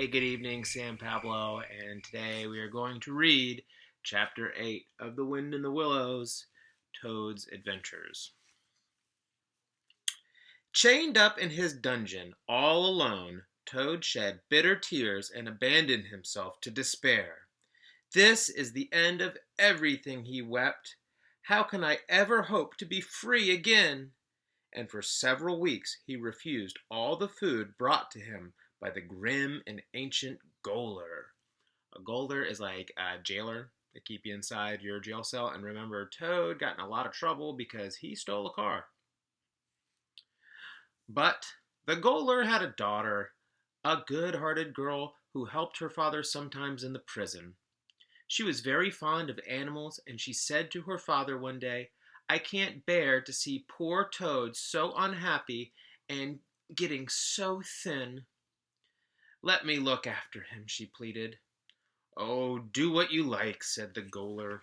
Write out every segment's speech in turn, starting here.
Hey, good evening, Sam Pablo, and today we are going to read Chapter 8 of The Wind in the Willows, Toad's Adventures. Chained up in his dungeon, all alone, Toad shed bitter tears and abandoned himself to despair. This is the end of everything, he wept. How can I ever hope to be free again? And for several weeks he refused all the food brought to him by the grim and ancient gaoler. A gaoler is like a jailer. They keep you inside your jail cell. And remember, Toad got in a lot of trouble because he stole a car. But the gaoler had a daughter, a good-hearted girl who helped her father sometimes in the prison. She was very fond of animals, and she said to her father one day, "I can't bear to see poor Toad so unhappy and getting so thin." "Let me look after him," she pleaded. "Oh, do what you like," said the gaoler.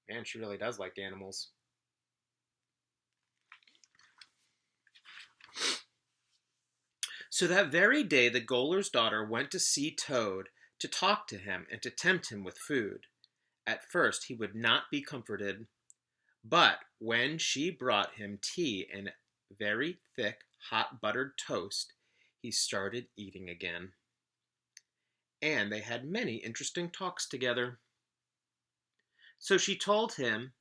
Man, she really does like animals. So that very day the gaoler's daughter went to see Toad, to talk to him and to tempt him with food. At first he would not be comforted, but when she brought him tea and very thick, hot buttered toast, he started eating again. And they had many interesting talks together. So she told him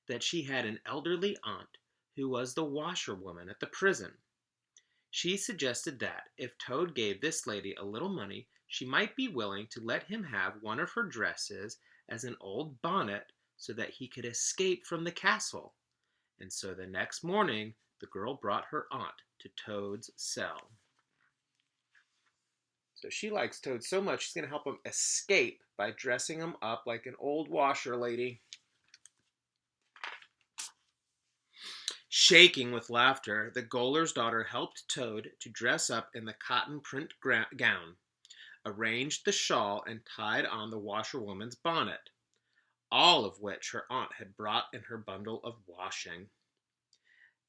that she had an elderly aunt who was the washerwoman at the prison. She suggested that if Toad gave this lady a little money, she might be willing to let him have one of her dresses as an old bonnet so that he could escape from the castle. And so the next morning, the girl brought her aunt to Toad's cell. So she likes Toad so much, she's going to help him escape by dressing him up like an old washer lady. Shaking with laughter, the gaoler's daughter helped Toad to dress up in the cotton print gown, arranged the shawl, and tied on the washerwoman's bonnet, all of which her aunt had brought in her bundle of washing.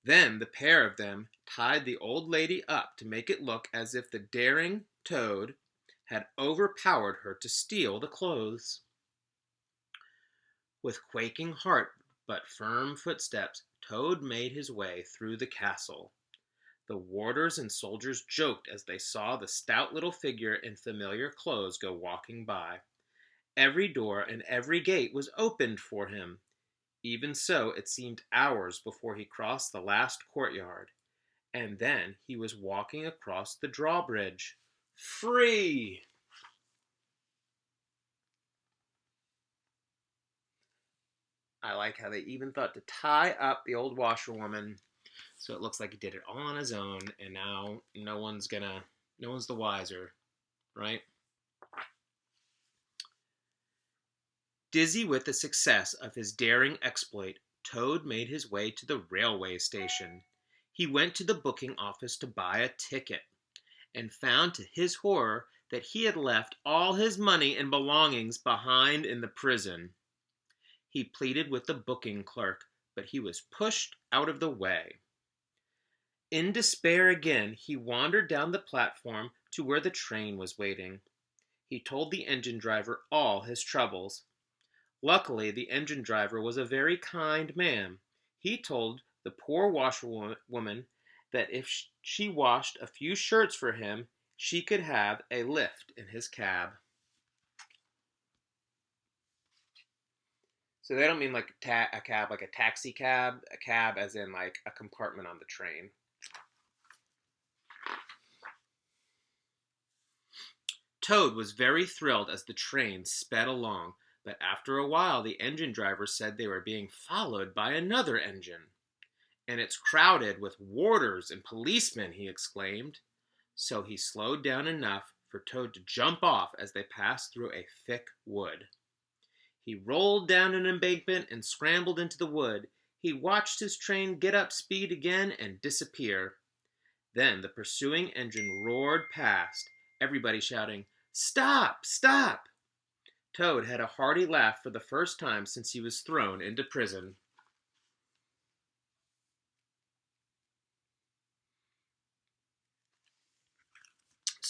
Then the pair of them tied the old lady up to make it look as if the daring Toad had overpowered her to steal the clothes. With quaking heart but firm footsteps, Toad made his way through the castle. The warders and soldiers joked as they saw the stout little figure in familiar clothes go walking by. Every door and every gate was opened for him. Even so, it seemed hours before he crossed the last courtyard. And then he was walking across the drawbridge. Free! I like how they even thought to tie up the old washerwoman so it looks like he did it all on his own, and now no one's the wiser, right? Dizzy with the success of his daring exploit, Toad made his way to the railway station. He went to the booking office to buy a ticket, and found to his horror that he had left all his money and belongings behind in the prison. He pleaded with the booking clerk, but he was pushed out of the way. In despair again, he wandered down the platform to where the train was waiting. He told the engine driver all his troubles. Luckily, the engine driver was a very kind man. He told the poor washerwoman that if she washed a few shirts for him, she could have a lift in his cab. So they don't mean like a cab, like a taxi cab, a cab as in like a compartment on the train. Toad was very thrilled as the train sped along, but after a while the engine driver said they were being followed by another engine. "And it's crowded with warders and policemen," he exclaimed. So he slowed down enough for Toad to jump off as they passed through a thick wood. He rolled down an embankment and scrambled into the wood. He watched his train get up speed again and disappear. Then the pursuing engine roared past, everybody shouting, "Stop! Stop!" Toad had a hearty laugh for the first time since he was thrown into prison.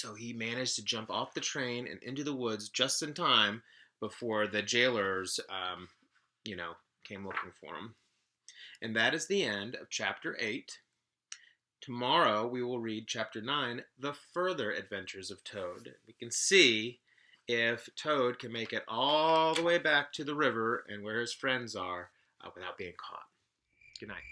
So he managed to jump off the train and into the woods just in time before the jailers, came looking for him. And that is the end of chapter 8. Tomorrow we will read chapter 9, The Further Adventures of Toad. We can see if Toad can make it all the way back to the river and where his friends are without being caught. Good night.